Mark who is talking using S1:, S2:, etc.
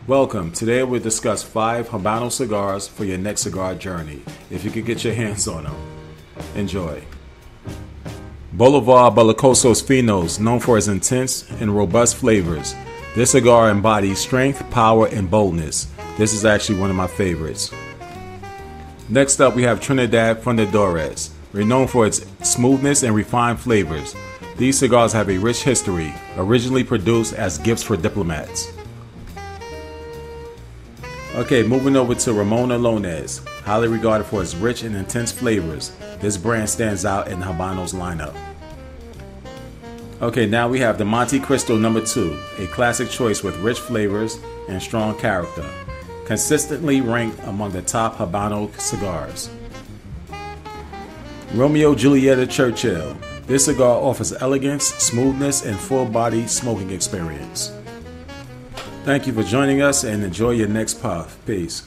S1: Welcome. Today we'll discuss 5 Habano cigars for your next cigar journey, if you could get your hands on them. Enjoy. Bolivar Belicosos Finos, known for its intense and robust flavors. This cigar embodies strength, power, and boldness. This is actually one of my favorites. Next up we have Trinidad Fundadores. Renowned for its smoothness and refined flavors. These cigars have a rich history, originally produced as gifts for diplomats. Okay, moving over to Ramon Alones, highly regarded for its rich and intense flavors. This brand stands out in the Habanos lineup. Okay, now we have the Monte Cristo No. 2, a classic choice with rich flavors and strong character. Consistently ranked among the top Habano cigars. Romeo Julieta Churchill. This cigar offers elegance, smoothness, and full-body smoking experience. Thank you for joining us and enjoy your next puff. Peace.